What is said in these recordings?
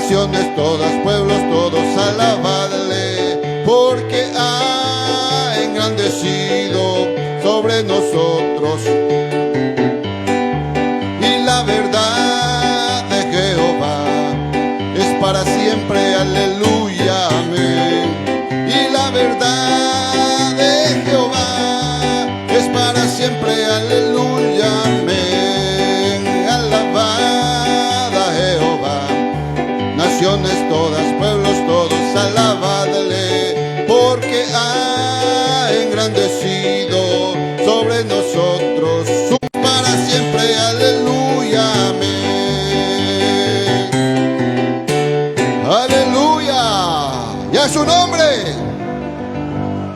Naciones todas, pueblos todos, alabadle, porque ha engrandecido sobre nosotros. Y la verdad de Jehová es para siempre, aleluya, amén. Y la verdad de Jehová es para siempre, aleluya, amén. Alabad a Jehová, naciones todas, pueblos todos, alabadle, porque ha engrandecido sobre nosotros. Para siempre, aleluya, amén. Aleluya, y a su nombre.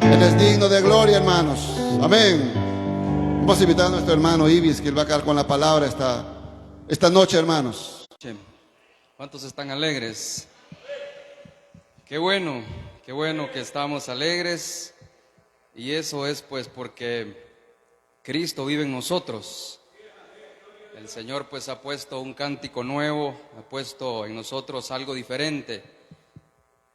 Él es digno de gloria, hermanos. Amén. Vamos a invitar a nuestro hermano Ibis, que él va a quedar con la palabra esta noche, hermanos. ¿Cuántos están alegres? Qué bueno que estamos alegres. Y eso es pues porque Cristo vive en nosotros. El Señor pues ha puesto un cántico nuevo, ha puesto en nosotros algo diferente.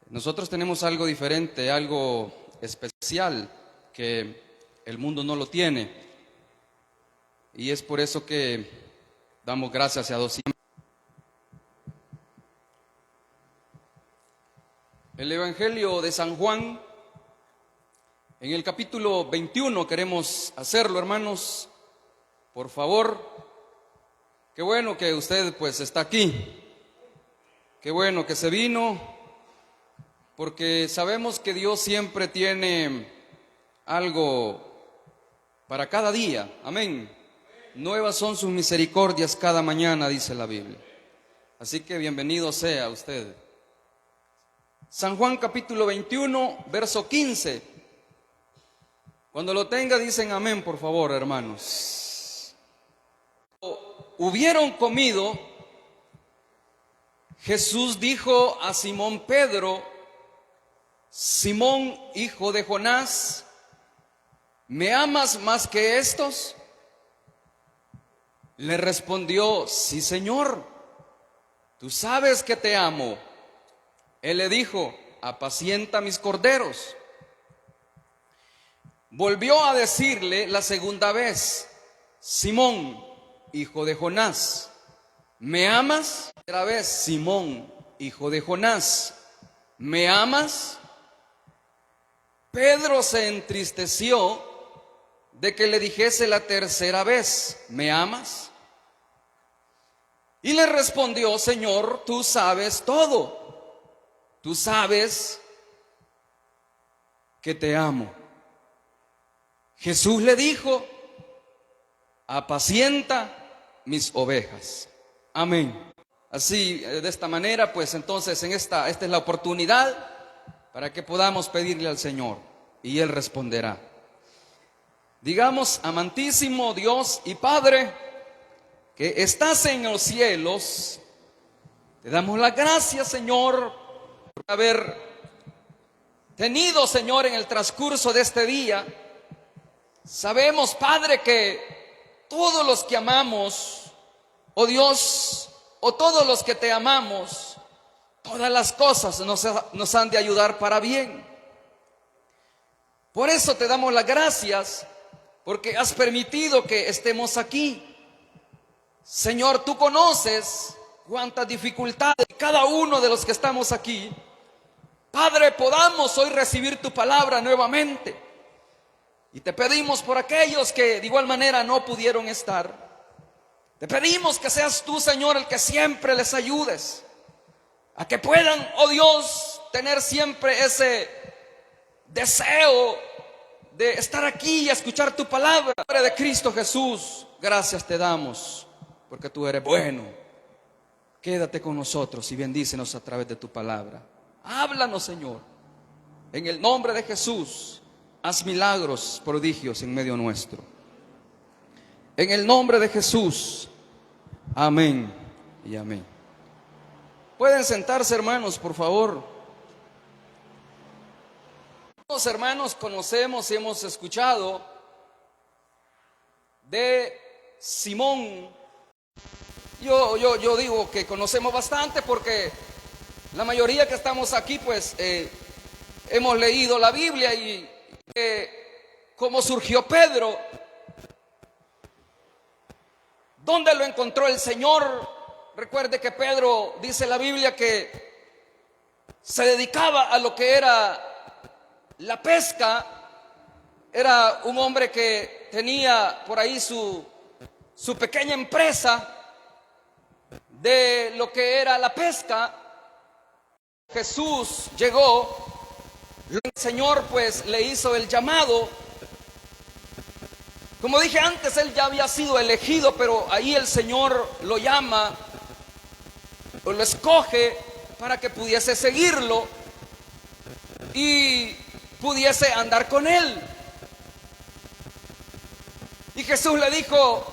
Nosotros tenemos algo diferente, algo especial que el mundo no lo tiene. Y es por eso que damos gracias a Dios. El Evangelio de San Juan, en el capítulo 21, queremos hacerlo, hermanos, por favor. Qué bueno que usted pues está aquí, qué bueno que se vino, porque sabemos que Dios siempre tiene algo para cada día, amén. Nuevas son sus misericordias cada mañana, dice la Biblia. Así que bienvenido sea usted. San Juan capítulo 21, verso 15. Cuando lo tenga dicen amén, por favor, hermanos. Hubieron comido, Jesús dijo a Simón Pedro: Simón, hijo de Jonás, ¿me amas más que estos? Le respondió: sí, Señor, tú sabes que te amo. Él le dijo: apacienta mis corderos. Volvió a decirle la segunda vez: Simón, hijo de Jonás, ¿me amas? Otra vez: Simón, hijo de Jonás, ¿me amas? Pedro se entristeció de que le dijese la tercera vez: ¿me amas? Y le respondió: Señor, tú sabes todo. Tú sabes que te amo. Jesús le dijo: apacienta mis ovejas. Amén. Así, de esta manera, pues entonces esta es la oportunidad para que podamos pedirle al Señor y Él responderá. Digamos: amantísimo Dios y Padre, que estás en los cielos, te damos las gracias, Señor, por haber tenido, Señor, en el transcurso de este día. Sabemos, Padre, que todos los que amamos, oh Dios, o todos los que te amamos, todas las cosas nos han de ayudar para bien. Por eso te damos las gracias, porque has permitido que estemos aquí. Señor, tú conoces cuántas dificultades cada uno de los que estamos aquí. Padre, podamos hoy recibir tu palabra nuevamente. Y te pedimos por aquellos que de igual manera no pudieron estar. Te pedimos que seas tú, Señor, el que siempre les ayudes a que puedan, oh Dios, tener siempre ese deseo de estar aquí y escuchar tu palabra. En nombre de Cristo Jesús, gracias te damos, porque tú eres bueno. Quédate con nosotros y bendícenos a través de tu palabra. Háblanos, Señor. En el nombre de Jesús, haz milagros, prodigios en medio nuestro. En el nombre de Jesús, amén y amén. Pueden sentarse, hermanos, por favor. Los hermanos conocemos y hemos escuchado de Simón. Yo digo que conocemos bastante porque La mayoría que estamos aquí, pues, hemos leído la Biblia y cómo surgió Pedro, dónde lo encontró el Señor. Recuerde que Pedro, dice la Biblia, que se dedicaba a lo que era la pesca. Era un hombre que tenía por ahí su pequeña empresa de lo que era la pesca. Jesús llegó, el Señor pues le hizo el llamado. Como dije antes, él ya había sido elegido, pero ahí el Señor lo llama o lo escoge para que pudiese seguirlo y pudiese andar con él. Y Jesús le dijo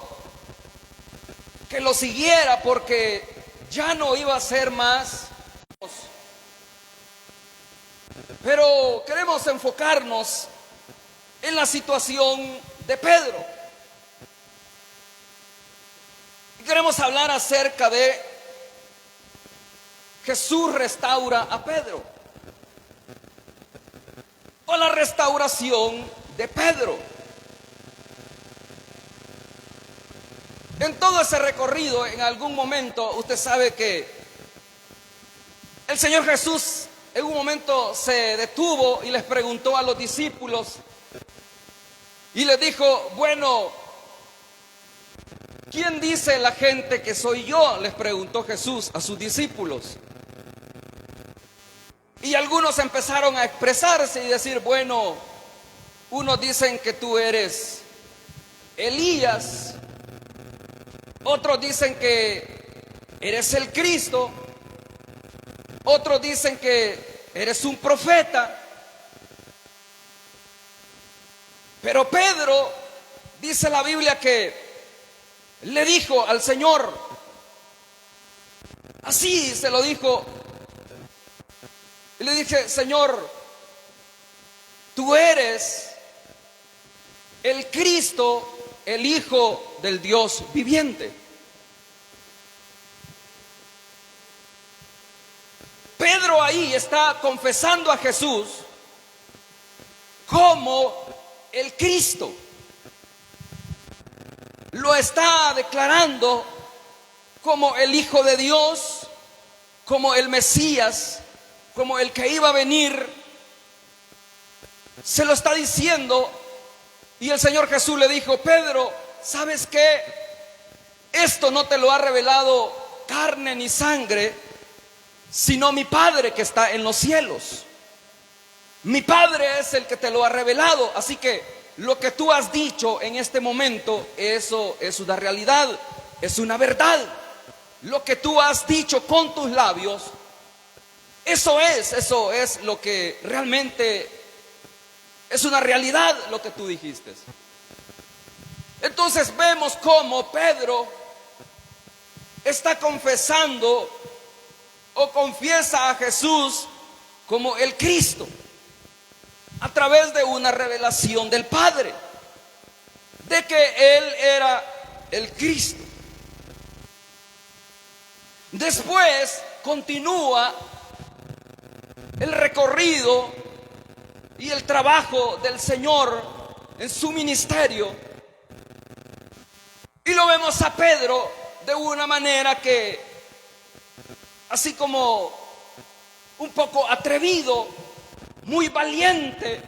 que lo siguiera porque ya no iba a ser más. Pero queremos enfocarnos en la situación de Pedro. Y queremos hablar acerca de Jesús restaura a Pedro, o la restauración de Pedro. En todo ese recorrido, en algún momento, usted sabe que el Señor Jesús en un momento se detuvo y les preguntó a los discípulos y les dijo: bueno, ¿quién dice la gente que soy yo? Les preguntó Jesús a sus discípulos. Y algunos empezaron a expresarse y decir: bueno, unos dicen que tú eres Elías, otros dicen que eres el Cristo, otros dicen que eres un profeta. Pero Pedro, dice la Biblia, que le dijo al Señor, así se lo dijo, y le dije: Señor, tú eres el Cristo, el Hijo del Dios viviente. Pedro ahí está confesando a Jesús como el Cristo. Lo está declarando como el Hijo de Dios, como el Mesías, como el que iba a venir. Se lo está diciendo. Y el Señor Jesús le dijo: Pedro, ¿sabes qué? Esto no te lo ha revelado carne ni sangre, sino mi Padre que está en los cielos. Mi Padre es el que te lo ha revelado. Así que lo que tú has dicho en este momento, eso es una realidad, es una verdad. Lo que tú has dicho con tus labios, eso es lo que realmente es una realidad, lo que tú dijiste. Entonces vemos cómo Pedro está confesando o confiesa a Jesús como el Cristo a través de una revelación del Padre de que Él era el Cristo. Después continúa el recorrido y el trabajo del Señor en su ministerio, y lo vemos a Pedro de una manera que, así como un poco atrevido, muy valiente,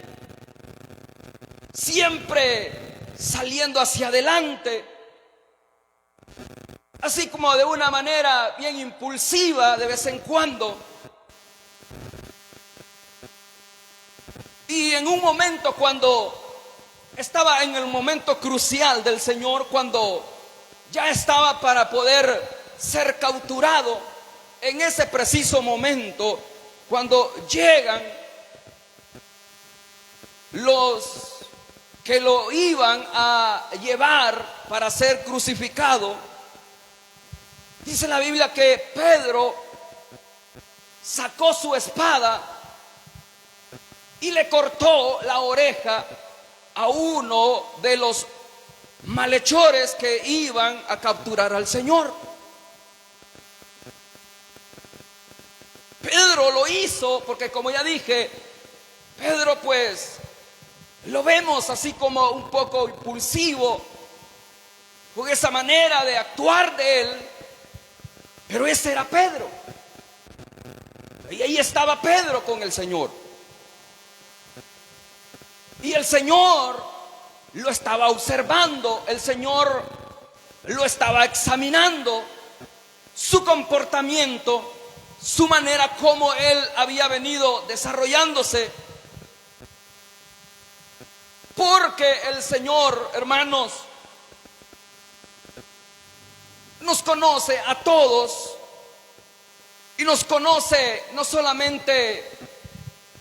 siempre saliendo hacia adelante, así como de una manera bien impulsiva de vez en cuando. Y en un momento, cuando estaba en el momento crucial del Señor, cuando ya estaba para poder ser capturado, en ese preciso momento, cuando llegan los que lo iban a llevar para ser crucificado, dice la Biblia que Pedro sacó su espada y le cortó la oreja a uno de los malhechores que iban a capturar al Señor. Pedro Pedro lo hizo, porque como ya dije, Pedro pues lo vemos así como un poco impulsivo, con esa manera de actuar de él, pero ese era Pedro. Y ahí estaba Pedro con el Señor. Y el Señor lo estaba observando, el Señor lo estaba examinando, su comportamiento, su manera como él había venido desarrollándose. Porque el Señor, hermanos, nos conoce a todos y nos conoce no solamente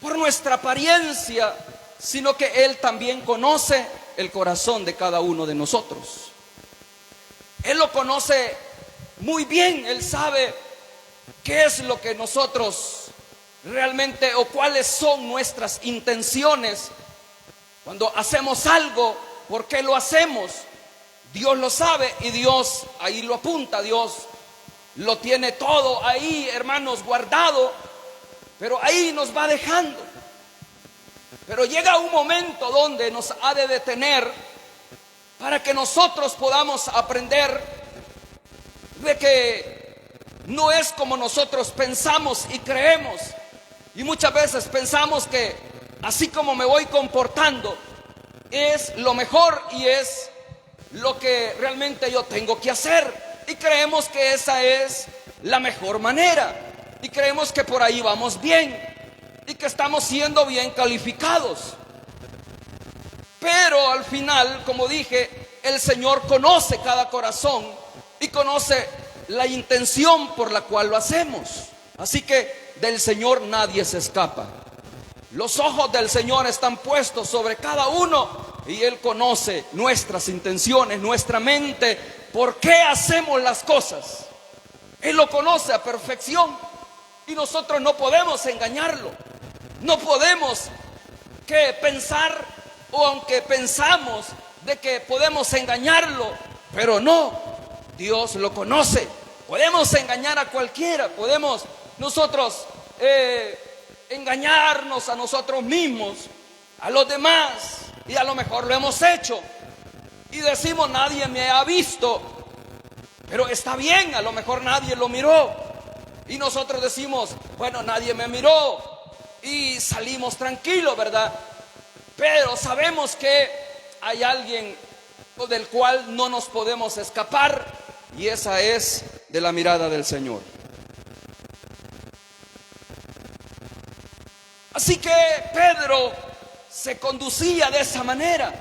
por nuestra apariencia, sino que Él también conoce el corazón de cada uno de nosotros. Él lo conoce muy bien, Él sabe qué es lo que nosotros realmente o cuáles son nuestras intenciones cuando hacemos algo, por qué lo hacemos. Dios lo sabe y Dios ahí lo apunta, Dios lo tiene todo ahí, hermanos, guardado, pero ahí nos va dejando. Pero llega un momento donde nos ha de detener para que nosotros podamos aprender de que no es como nosotros pensamos y creemos. Y muchas veces pensamos que así como me voy comportando es lo mejor y es lo que realmente yo tengo que hacer. Y creemos que esa es la mejor manera. Y creemos que por ahí vamos bien. Y que estamos siendo bien calificados. Pero al final, como dije, el Señor conoce cada corazón y conoce la intención por la cual lo hacemos. Así que del Señor nadie se escapa. Los ojos del Señor están puestos sobre cada uno y Él conoce nuestras intenciones, nuestra mente, por qué hacemos las cosas. Él lo conoce a perfección y nosotros no podemos engañarlo. No podemos pensar, o aunque pensamos de que podemos engañarlo, pero no, Dios lo conoce. Podemos engañar a cualquiera, podemos nosotros engañarnos a nosotros mismos, a los demás, y a lo mejor lo hemos hecho y decimos nadie me ha visto, pero está bien, a lo mejor nadie lo miró y nosotros decimos bueno, nadie me miró y salimos tranquilos, ¿verdad? Pero sabemos que hay alguien del cual no nos podemos escapar y esa es de la mirada del Señor. Así que Pedro se conducía de esa manera.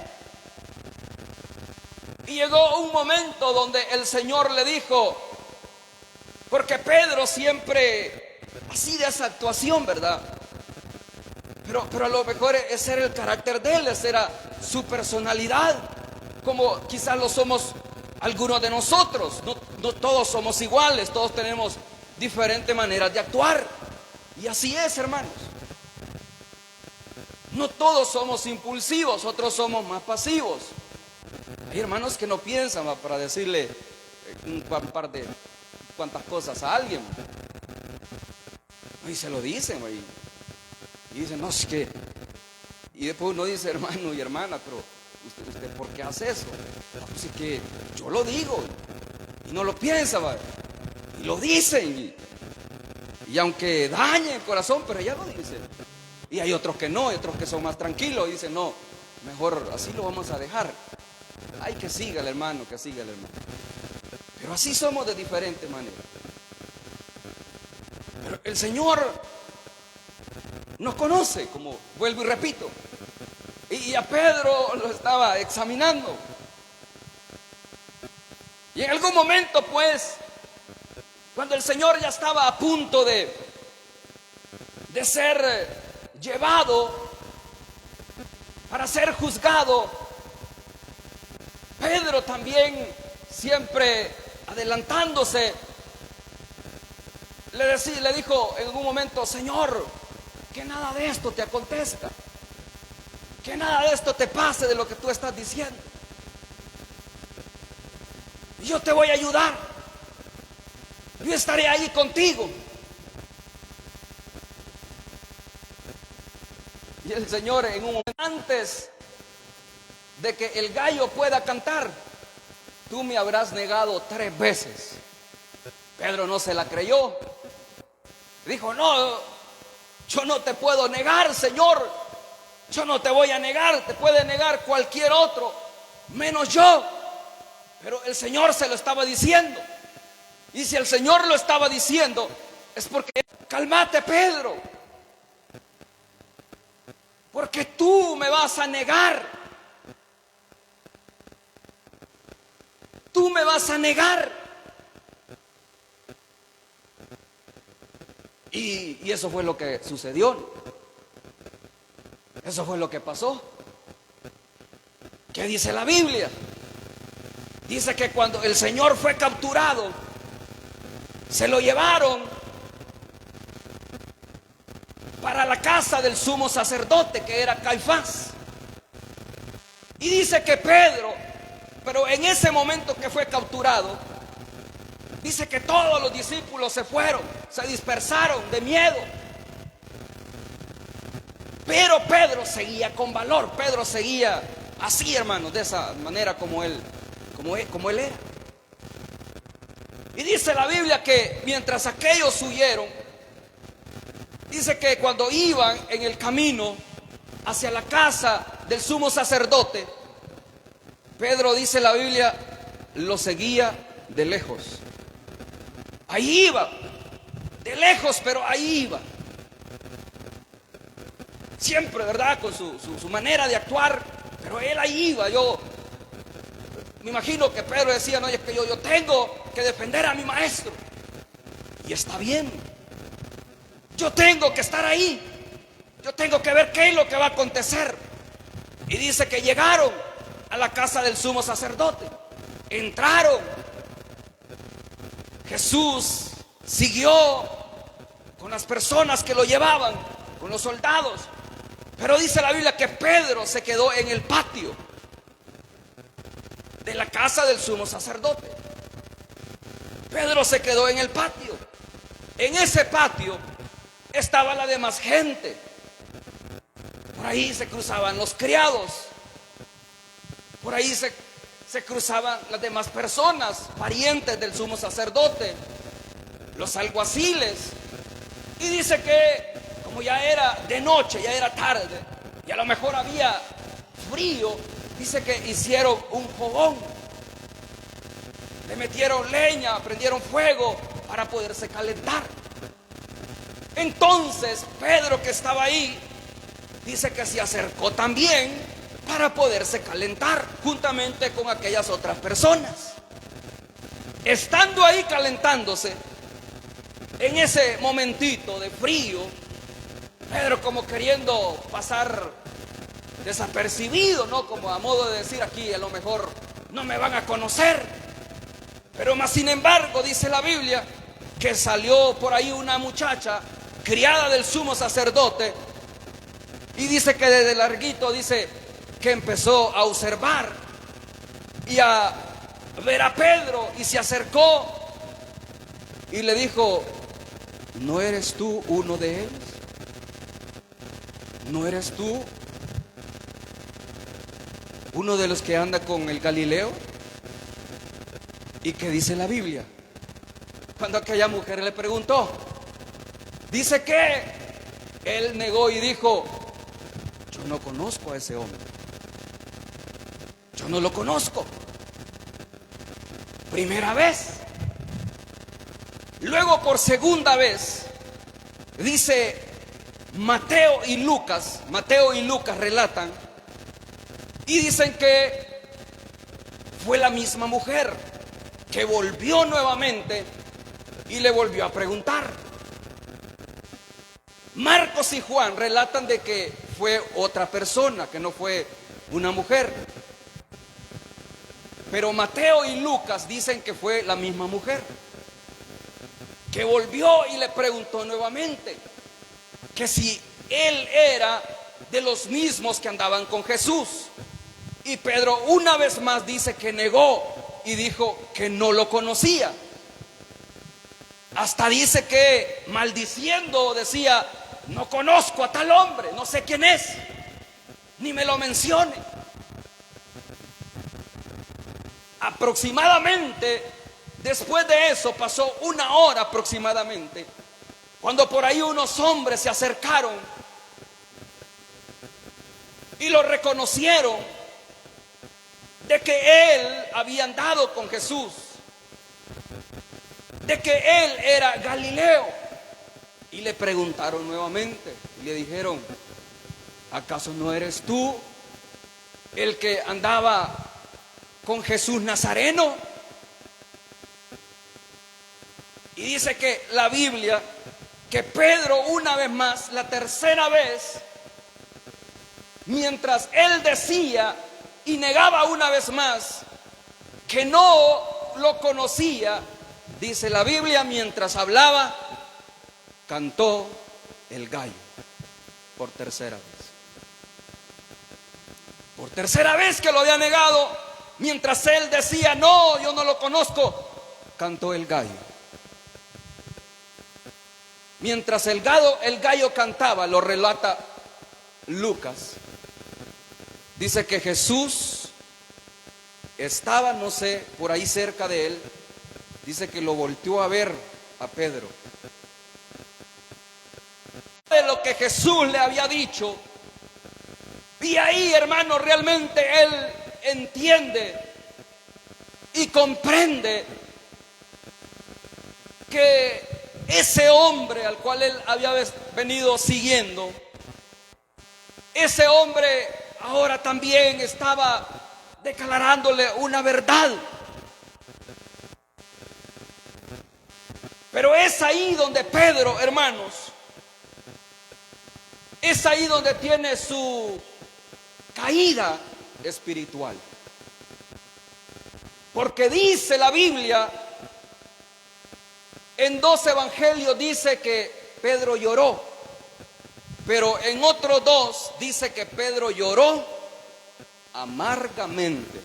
Y llegó un momento donde el Señor le dijo, porque Pedro siempre así de esa actuación, ¿verdad? Pero a lo mejor ese era el carácter de él, esa era su personalidad, como quizás lo somos algunos de nosotros. No todos somos iguales, todos tenemos diferentes maneras de actuar. Y así es, hermanos. No todos somos impulsivos, otros somos más pasivos. Hay hermanos que no piensan para decirle un par de cuantas cosas a alguien. Y se lo dicen, y dicen, no, es que... Y después uno dice, hermano y hermana, pero ¿usted por qué hace eso? Pues es que yo lo digo y no lo piensa, y lo dicen. Y aunque dañe el corazón, pero ella lo dice. Y hay otros que no, hay otros que son más tranquilos y dicen, no, mejor así lo vamos a dejar. Ay, que siga el hermano, que siga el hermano. Pero así somos de diferentes maneras. Pero el Señor nos conoce, como vuelvo y repito. Y a Pedro lo estaba examinando. Y en algún momento, pues, cuando el Señor ya estaba a punto de ser llevado para ser juzgado, Pedro también, siempre adelantándose, le dijo en algún momento, Señor, que nada de esto te acontezca, que nada de esto te pase de lo que tú estás diciendo. Yo te voy a ayudar, yo estaré ahí contigo. Y el Señor, en un momento antes de que el gallo pueda cantar, tú me habrás negado 3 veces. Pedro no se la creyó. Dijo: no, yo no te puedo negar, Señor. Yo no te voy a negar. Te puede negar cualquier otro, menos yo. Pero el Señor se lo estaba diciendo. Y si el Señor lo estaba diciendo, es porque: cálmate, Pedro, porque tú me vas a negar. Tú me vas a negar. Y eso fue lo que sucedió. Eso fue lo que pasó. ¿Qué dice la Biblia? Dice que cuando el Señor fue capturado, se lo llevaron para la casa del sumo sacerdote, que era Caifás. Y dice que Pedro, pero en ese momento que fue capturado, dice que todos los discípulos se fueron, se dispersaron de miedo. Pero Pedro seguía con valor. Pedro seguía así, hermanos, de esa manera como él era. Y dice la Biblia que mientras aquellos huyeron, dice que cuando iban en el camino hacia la casa del sumo sacerdote, Pedro, dice la Biblia, lo seguía de lejos. Ahí iba, de lejos, pero ahí iba. Siempre, ¿verdad? Con su manera de actuar, pero él ahí iba. Yo me imagino que Pedro decía: no, es que yo tengo que defender a mi maestro. Y está bien. Yo tengo que estar ahí. Yo tengo que ver qué es lo que va a acontecer. Y dice que llegaron a la casa del sumo sacerdote. Entraron. Jesús siguió con las personas que lo llevaban, con los soldados. Pero dice la Biblia que Pedro se quedó en el patio de la casa del sumo sacerdote. Pedro se quedó en el patio. En ese patio estaba la demás gente. Por ahí se cruzaban los criados. Por ahí se cruzaban las demás personas, parientes del sumo sacerdote, los alguaciles. Y dice que como ya era de noche, ya era tarde, y a lo mejor había frío, dice que hicieron un fogón. Le metieron leña, prendieron fuego para poderse calentar. Entonces Pedro, que estaba ahí, dice que se acercó también para poderse calentar juntamente con aquellas otras personas. Estando ahí calentándose, en ese momentito de frío, Pedro, como queriendo pasar desapercibido, ¿no? Como a modo de decir: aquí a lo mejor no me van a conocer. Pero más sin embargo, dice la Biblia, que salió por ahí una muchacha, criada del sumo sacerdote, y dice que desde larguito, dice que empezó a observar y a ver a Pedro, y se acercó y le dijo: ¿no eres tú uno de ellos? ¿No eres tú uno de los que anda con el Galileo? ¿Y qué dice la Biblia? Cuando aquella mujer le preguntó, dice que él negó y dijo: yo no conozco a ese hombre. Yo no lo conozco. Primera vez. Luego, por segunda vez, dice Mateo y Lucas relatan y dicen que fue la misma mujer que volvió nuevamente y le volvió a preguntar. Marcos y Juan relatan de que fue otra persona, que no fue una mujer. Pero Mateo y Lucas dicen que fue la misma mujer, que volvió y le preguntó nuevamente que si él era de los mismos que andaban con Jesús. Y Pedro una vez más dice que negó y dijo que no lo conocía. Hasta dice que maldiciendo decía: no conozco a tal hombre, no sé quién es, ni me lo mencione. Aproximadamente, después de eso, pasó una hora aproximadamente, cuando por ahí unos hombres se acercaron y lo reconocieron de que él había andado con Jesús, de que él era Galileo. Y le preguntaron nuevamente y le dijeron: ¿acaso no eres tú el que andaba con Jesús Nazareno? Y dice que la Biblia, que Pedro una vez más, la tercera vez, mientras él decía y negaba una vez más que no lo conocía, dice la Biblia, mientras hablaba, cantó el gallo por tercera vez. Por tercera vez que lo había negado, mientras él decía: no, yo no lo conozco, cantó el gallo. Mientras el gallo cantaba, lo relata Lucas, dice que Jesús estaba, no sé, por ahí cerca de él. Dice que lo volteó a ver a Pedro. De lo que Jesús le había dicho. Y ahí, hermano, realmente él entiende y comprende que ese hombre al cual él había venido siguiendo, ese hombre ahora también estaba declarándole una verdad. Pero es ahí donde Pedro, hermanos, es ahí donde tiene su caída espiritual. Porque dice la Biblia, en 2 evangelios dice que Pedro lloró, pero en otros 2 dice que Pedro lloró amargamente.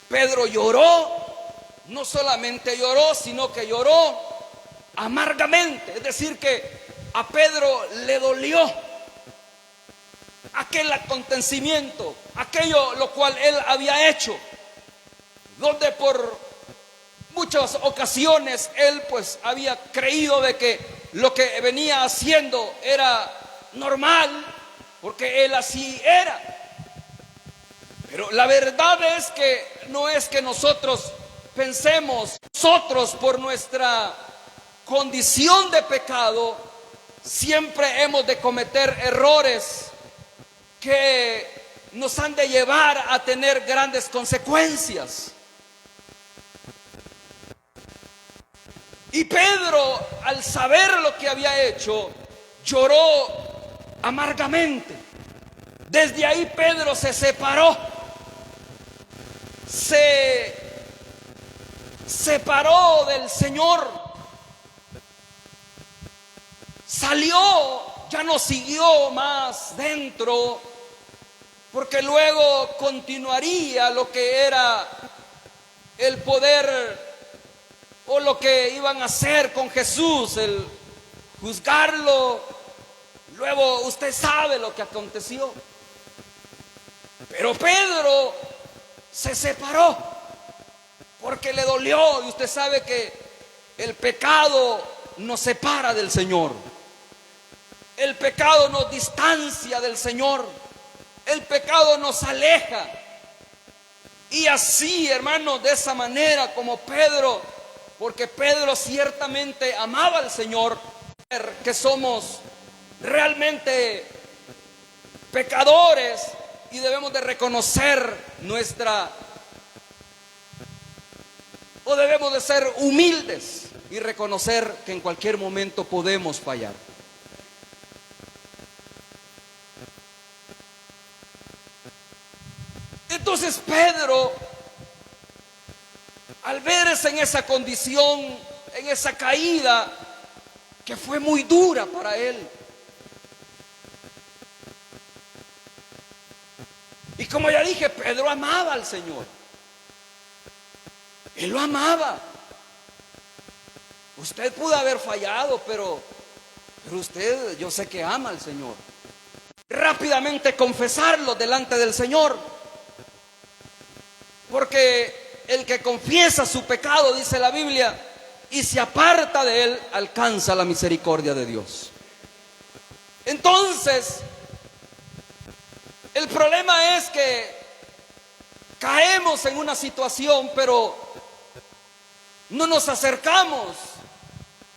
Pedro lloró, no solamente lloró, sino que lloró amargamente. Es decir, que a Pedro le dolió aquel acontecimiento, aquello lo cual él había hecho, donde por muchas ocasiones él pues había creído de que lo que venía haciendo era normal, porque él así era. Pero la verdad es que no es que nosotros pensemos, nosotros por nuestra condición de pecado siempre hemos de cometer errores que nos han de llevar a tener grandes consecuencias. Y Pedro, al saber lo que había hecho, lloró amargamente. Desde ahí Pedro se separó, se separó del Señor, salió, ya no siguió más dentro, porque luego continuaría lo que era el poder o lo que iban a hacer con Jesús, el juzgarlo. Luego usted sabe lo que aconteció. Pero Pedro se separó porque le dolió, y usted sabe que el pecado nos separa del Señor. El pecado nos distancia del Señor. El pecado nos aleja. Y así, hermanos, de esa manera como Pedro, porque Pedro ciertamente amaba al Señor, que somos realmente pecadores y debemos de reconocer debemos de ser humildes y reconocer que en cualquier momento podemos fallar. Entonces Pedro, al verse en esa condición, en esa caída que fue muy dura para él, y como ya dije, Pedro amaba al Señor. Él lo amaba. Usted pudo haber fallado, pero Pero usted, yo sé que ama al Señor. Rápidamente confesarlo delante del Señor. Porque el que confiesa su pecado, dice la Biblia, y se aparta de él, alcanza la misericordia de Dios. Entonces, el problema es que caemos en una situación, pero no nos acercamos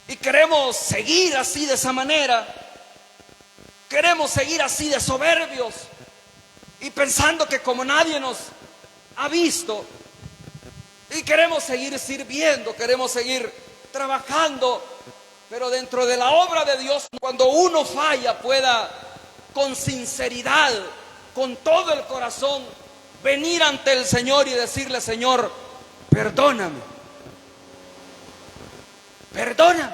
y queremos seguir así de esa manera. Queremos seguir así de soberbios y pensando que como nadie nos ha visto, y queremos seguir sirviendo, queremos seguir trabajando, pero dentro de la obra de Dios, cuando uno falla, pueda con sinceridad, con todo el corazón, venir ante el Señor y decirle: Señor, perdóname, perdóname,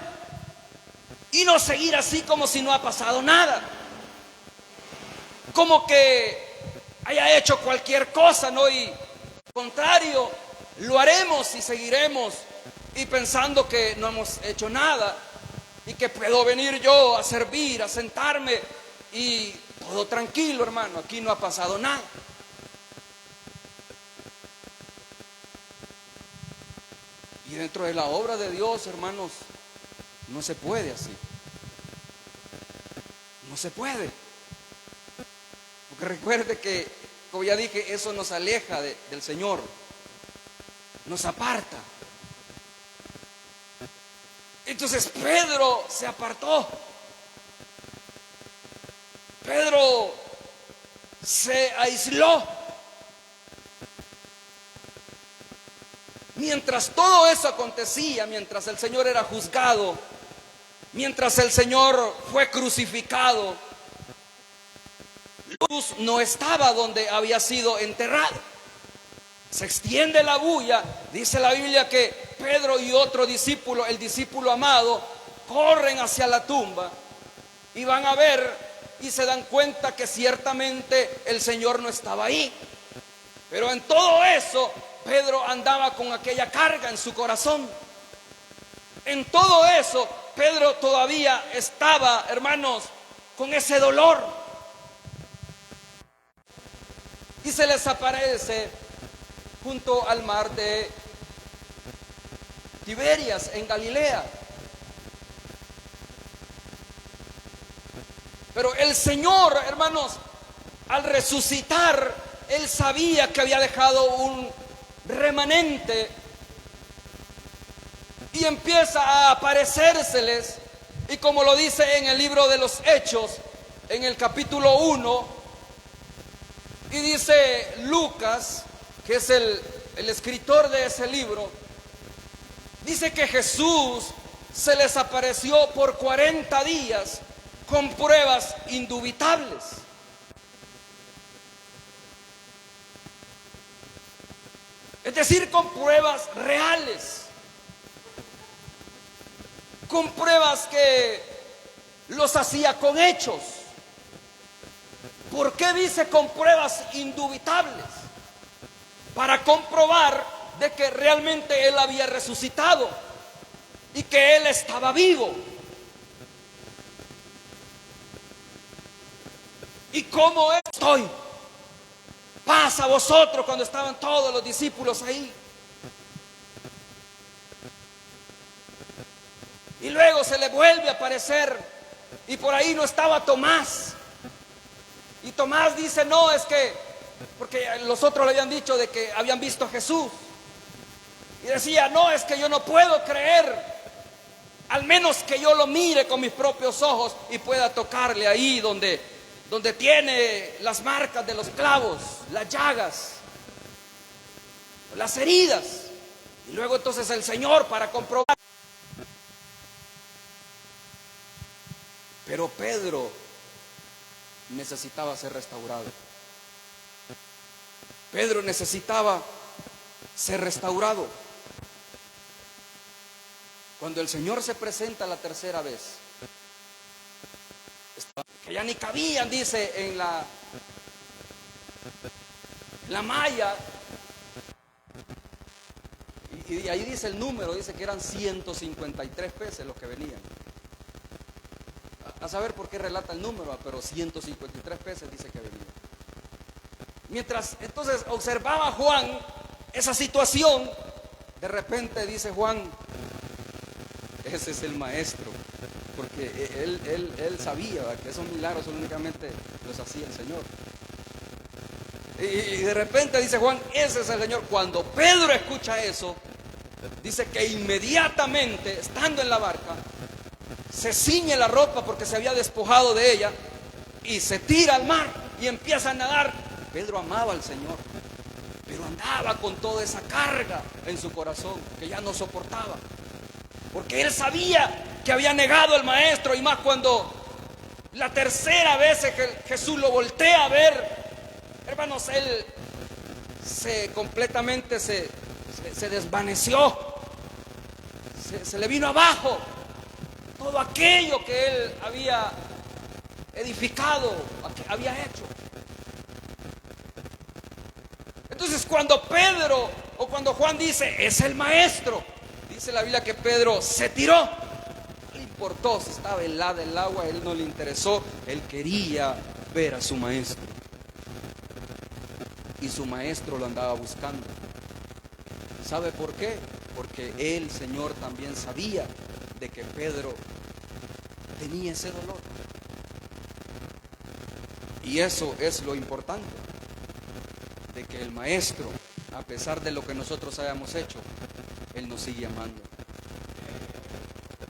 y no seguir así como si no ha pasado nada, como que haya hecho cualquier cosa, ¿no? Y al contrario, lo haremos y seguiremos y pensando que no hemos hecho nada y que puedo venir yo a servir, a sentarme y todo tranquilo, hermano, aquí no ha pasado nada. Y dentro de la obra de Dios, hermanos, no se puede así. No se puede. Porque recuerde que, como ya dije, eso nos aleja del Señor, nos aparta. Entonces Pedro se apartó. Pedro se aisló. Mientras todo eso acontecía, mientras el Señor era juzgado, mientras el Señor fue crucificado, Jesús no estaba donde había sido enterrado. Se extiende la bulla. Dice la Biblia que Pedro y otro discípulo, el discípulo amado, corren hacia la tumba y van a ver y se dan cuenta que ciertamente el Señor no estaba ahí. Pero en todo eso, Pedro andaba con aquella carga en su corazón. En todo eso, Pedro todavía estaba, hermanos, con ese dolor. Y se les aparece junto al mar de Tiberias, en Galilea. Pero el Señor, hermanos, al resucitar, Él sabía que había dejado un remanente y empieza a aparecérseles. Y como lo dice en el libro de los Hechos, en el capítulo 1, y dice Lucas, que es el escritor de ese libro, dice que Jesús se les apareció por 40 días con pruebas indubitables. Es decir, con pruebas reales, con pruebas que los hacía con hechos. ¿Por qué dice con pruebas indubitables? Para comprobar de que realmente Él había resucitado y que Él estaba vivo. ¿Y cómo estoy? Pasa a vosotros cuando estaban todos los discípulos ahí. Y luego se le vuelve a aparecer y por ahí no estaba Tomás. Y Tomás dice: no, es que, porque los otros le habían dicho de que habían visto a Jesús. Y decía: no, es que yo no puedo creer, al menos que yo lo mire con mis propios ojos y pueda tocarle ahí donde tiene las marcas de los clavos, las llagas, las heridas. Y luego entonces el Señor para comprobar. Pero Pedro necesitaba ser restaurado. Pedro necesitaba ser restaurado. Cuando el Señor se presenta la tercera vez, que ya ni cabían, dice, en la malla, y ahí dice el número, dice que eran 153 peces los que venían. a saber por qué relata el número, pero 153 veces dice que venía. Mientras entonces observaba Juan esa situación, de repente dice Juan, ese es el maestro, porque él sabía, ¿verdad?, que esos milagros únicamente los hacía el Señor. Y de repente dice Juan, ese es el Señor. Cuando Pedro escucha eso, dice que inmediatamente, estando en la barca, se ciñe la ropa porque se había despojado de ella y se tira al mar y empieza a nadar. Pedro amaba al Señor, pero andaba con toda esa carga en su corazón que ya no soportaba, porque él sabía que había negado al maestro, y más cuando la tercera vez que Jesús lo voltea a ver, hermanos, él completamente se desvaneció, se le vino abajo todo aquello que él había edificado, había hecho. Entonces cuando Pedro o cuando Juan dice, es el maestro, dice la Biblia que Pedro se tiró. No le importó si estaba helada el agua, a él no le interesó, él quería ver a su maestro. Y su maestro lo andaba buscando. ¿Sabe por qué? Porque el Señor también sabía de que Pedro tenía ese dolor. Y eso es lo importante, de que el maestro, a pesar de lo que nosotros hayamos hecho, él nos sigue amando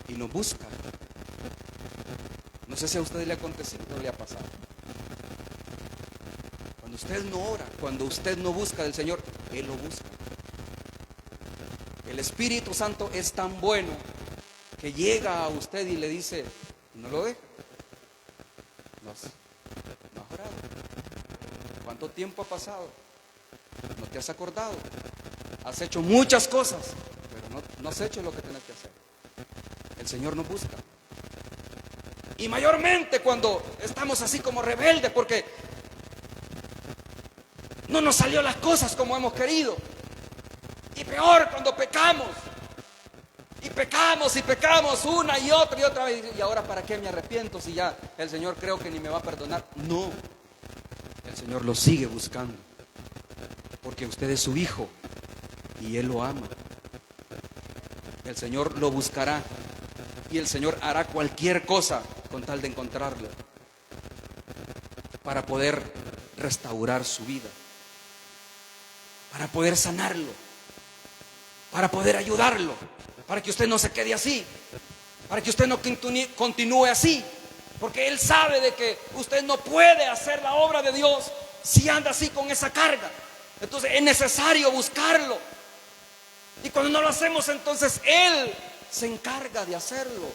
y nos busca. No sé si a usted le ha acontecido o le ha pasado. Cuando usted no ora, cuando usted no busca del Señor, él lo busca. El Espíritu Santo es tan bueno que llega a usted y le dice, no lo deja. No has orado. ¿Cuánto tiempo ha pasado? No te has acordado. Has hecho muchas cosas, pero no has hecho lo que tienes que hacer. El Señor nos busca. Y mayormente cuando estamos así como rebeldes, porque no nos salió las cosas como hemos querido. Y peor cuando pecamos. Y pecamos una y otra vez. Y ahora, ¿para qué me arrepiento si ya el Señor creo que ni me va a perdonar? No, el Señor lo sigue buscando, porque usted es su hijo y Él lo ama. El Señor lo buscará y el Señor hará cualquier cosa con tal de encontrarlo, para poder restaurar su vida, para poder sanarlo, para poder ayudarlo, para que usted no se quede así, para que usted no continúe así, porque Él sabe de que usted no puede hacer la obra de Dios si anda así con esa carga. Entonces es necesario buscarlo, y cuando no lo hacemos, entonces Él se encarga de hacerlo,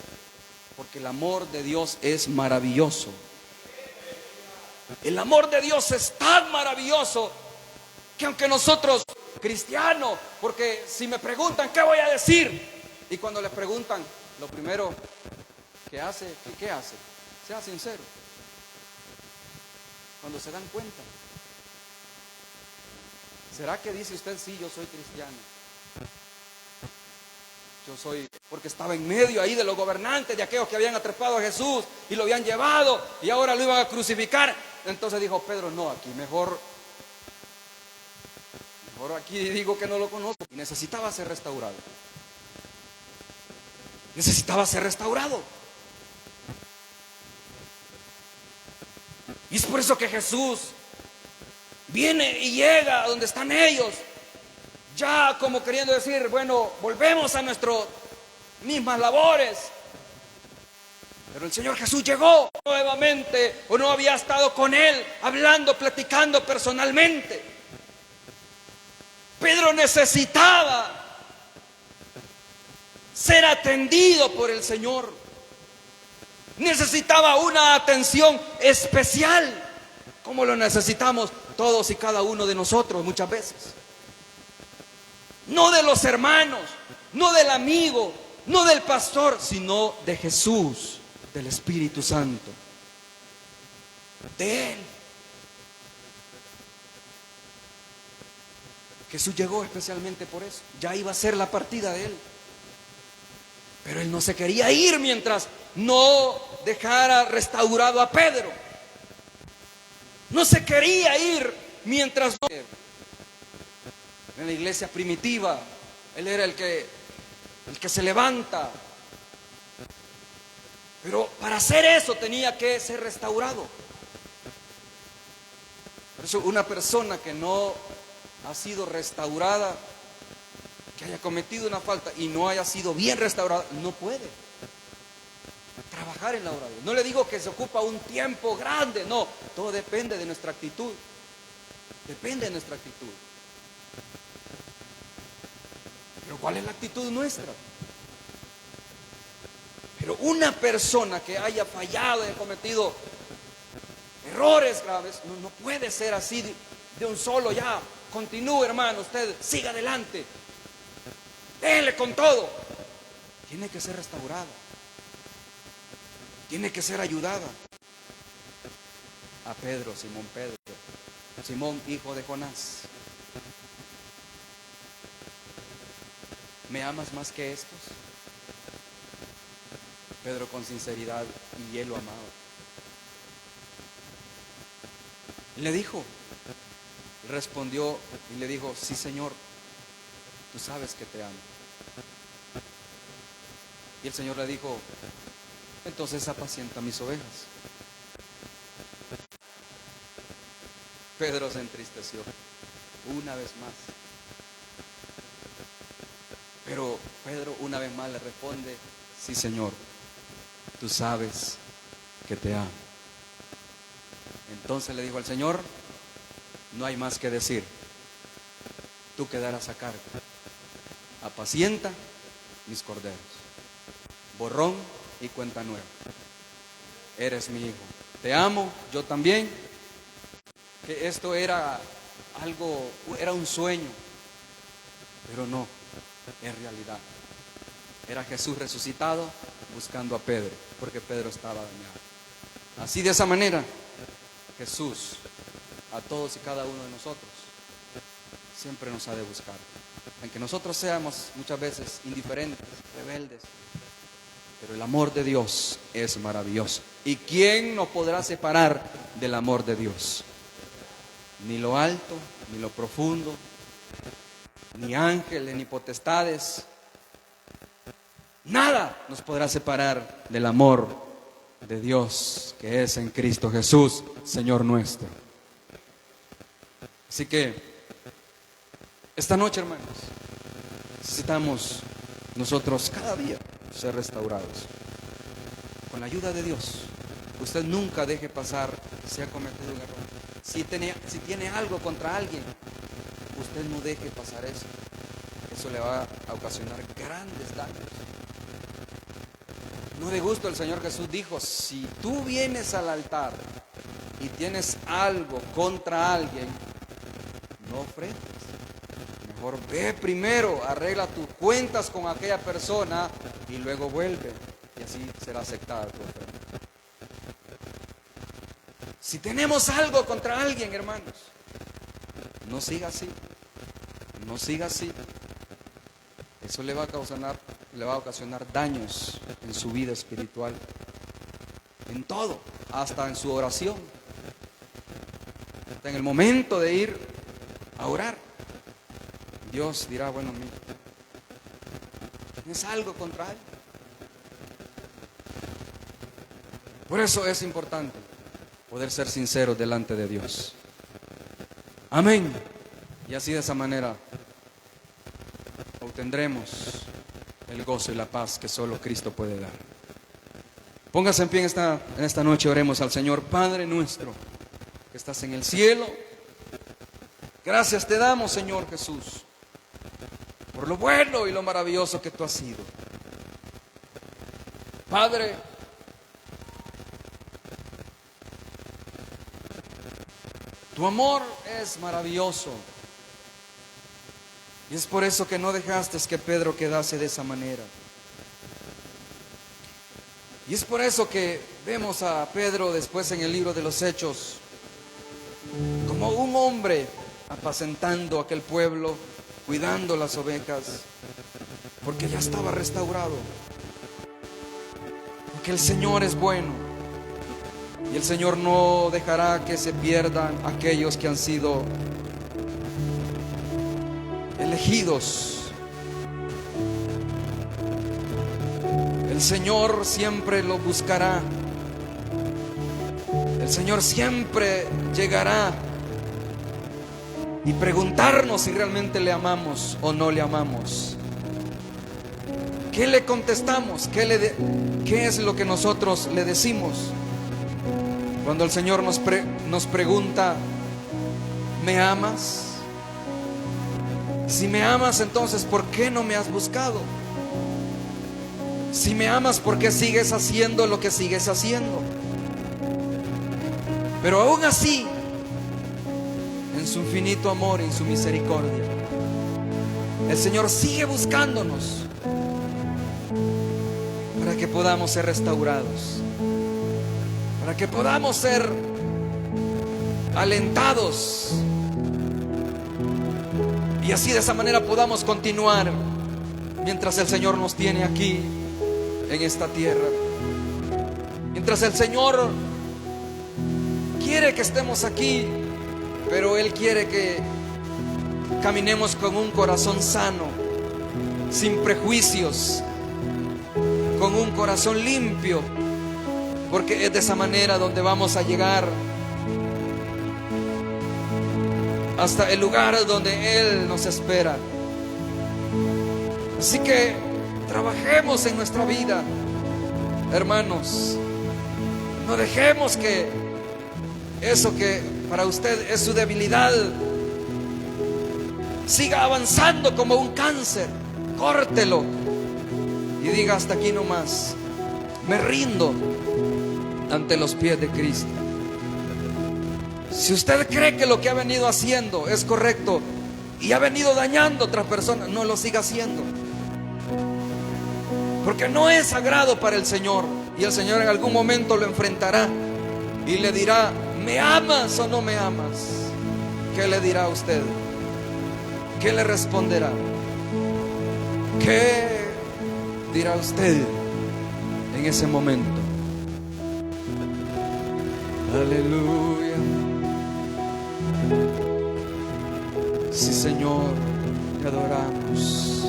porque el amor de Dios es maravilloso. El amor de Dios es tan maravilloso que aunque nosotros cristianos, porque si me preguntan ¿qué voy a decir? Y cuando les preguntan, lo primero que hace, ¿qué hace? Sea sincero. Cuando se dan cuenta, ¿será que dice usted, sí, yo soy cristiano? Yo soy, porque estaba en medio ahí de los gobernantes, de aquellos que habían atrapado a Jesús y lo habían llevado y ahora lo iban a crucificar. Entonces dijo Pedro, no, aquí mejor aquí digo que no lo conozco. Y necesitaba ser restaurado. Necesitaba ser restaurado. Y es por eso que Jesús viene y llega a donde están ellos, ya como queriendo decir, bueno, volvemos a nuestras mismas labores. Pero el Señor Jesús llegó nuevamente, o no había estado con él, hablando, platicando personalmente. Pedro necesitaba ser atendido por el Señor. Necesitaba una atención especial, como lo necesitamos todos y cada uno de nosotros muchas veces. No de los hermanos, no del amigo, no del pastor, sino de Jesús, del Espíritu Santo, de Él. Jesús llegó especialmente por eso. Ya iba a ser la partida de Él. Pero él no se quería ir mientras no dejara restaurado a Pedro. No se quería ir mientras no. En la iglesia primitiva, él era el que se levanta. Pero para hacer eso tenía que ser restaurado. Por eso una persona que no ha sido restaurada, que haya cometido una falta y no haya sido bien restaurada, no puede trabajar en la obra de Dios. No le digo que se ocupa un tiempo grande, no, todo depende de nuestra actitud. Depende de nuestra actitud. Pero ¿cuál es la actitud nuestra? Pero una persona que haya fallado y haya cometido errores graves, no puede ser así de un solo. Ya, continúe, hermano, usted siga adelante, déle con todo. Tiene que ser restaurada, tiene que ser ayudada. A Pedro, Simón, hijo de Jonás, ¿me amas más que estos? Pedro con sinceridad, y él lo amaba. Le dijo, respondió y le dijo: sí, Señor, tú sabes que te amo. Y el Señor le dijo: entonces apacienta mis ovejas. Pedro se entristeció una vez más. Pero Pedro una vez más le responde: sí, Señor, tú sabes que te amo. Entonces le dijo al Señor: no hay más que decir, tú quedarás a cargo. Apacienta mis corderos. Borrón y cuenta nueva. Eres mi hijo, te amo, yo también. Que esto era algo, era un sueño, pero no, en realidad era Jesús resucitado buscando a Pedro, porque Pedro estaba dañado. Así, de esa manera, Jesús a todos y cada uno de nosotros siempre nos ha de buscar, aunque nosotros seamos muchas veces indiferentes, rebeldes. Pero el amor de Dios es maravilloso. ¿Y quién nos podrá separar del amor de Dios? Ni lo alto, ni lo profundo, ni ángeles, ni potestades. Nada nos podrá separar del amor de Dios que es en Cristo Jesús, Señor nuestro. Así que esta noche, hermanos, necesitamos nosotros cada día ser restaurados con la ayuda de Dios. Usted nunca deje pasar si ha cometido un error. Si tiene algo contra alguien, usted no deje pasar eso. Eso le va a ocasionar grandes daños. No de gusto el Señor Jesús dijo: si tú vienes al altar y tienes algo contra alguien, no ofrendes. Mejor ve primero, arregla tus cuentas con aquella persona y luego vuelve, y así será aceptada tu ofrenda. Si tenemos algo contra alguien, hermanos, no siga así, no siga así. Eso le va a ocasionar daños en su vida espiritual, en todo, hasta en su oración, hasta en el momento de ir a orar. Dios dirá: bueno, mira, ¿tienes algo contra él? Por eso es importante poder ser sinceros delante de Dios. Amén. Y así, de esa manera, obtendremos el gozo y la paz que solo Cristo puede dar. Póngase en pie en esta noche, oremos al Señor. Padre nuestro que estás en el cielo, gracias te damos, Señor Jesús, por lo bueno y lo maravilloso que tú has sido. Padre, tu amor es maravilloso. Y es por eso que no dejaste que Pedro quedase de esa manera. Y es por eso que vemos a Pedro después en el libro de los Hechos como un hombre apacentando aquel pueblo, cuidando las ovejas, porque ya estaba restaurado. que el Señor es bueno y el Señor no dejará que se pierdan aquellos que han sido elegidos. El Señor siempre lo buscará. El Señor siempre llegará y preguntarnos si realmente le amamos o no le amamos. ¿Qué le contestamos? ¿Qué es lo que nosotros le decimos? Cuando el Señor nos pregunta, ¿me amas? Si me amas, entonces ¿por qué no me has buscado? Si me amas, ¿por qué sigues haciendo lo que sigues haciendo? Pero aún así, en su infinito amor y en su misericordia, el Señor sigue buscándonos para que podamos ser restaurados, para que podamos ser alentados y así de esa manera podamos continuar mientras el Señor nos tiene aquí en esta tierra. Mientras el Señor quiere que estemos aquí, pero Él quiere que caminemos con un corazón sano, sin prejuicios, con un corazón limpio, porque es de esa manera donde vamos a llegar hasta el lugar donde Él nos espera. Así que trabajemos en nuestra vida, hermanos. No dejemos que eso que para usted es su debilidad siga avanzando como un cáncer. Córtelo y diga: hasta aquí nomás. Me rindo ante los pies de Cristo. Si usted cree que lo que ha venido haciendo es correcto y ha venido dañando a otras personas, no lo siga haciendo, porque no es sagrado para el Señor. Y el Señor en algún momento lo enfrentará y le dirá: ¿me amas o no me amas? ¿Qué le dirá a usted? ¿Qué le responderá? ¿Qué dirá usted en ese momento? Aleluya. Sí, Señor, te adoramos.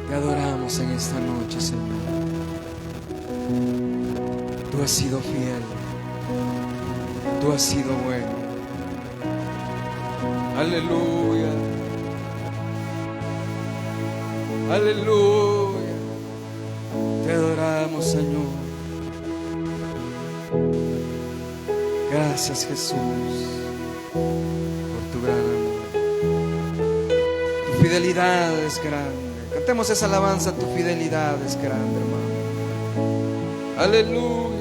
Te adoramos en esta noche, Señor. Tú has sido fiel. Tú has sido bueno. Aleluya. Aleluya. Te adoramos, Señor. Gracias, Jesús, por tu gran amor. Tu fidelidad es grande. Cantemos esa alabanza: tu fidelidad es grande, hermano. Aleluya.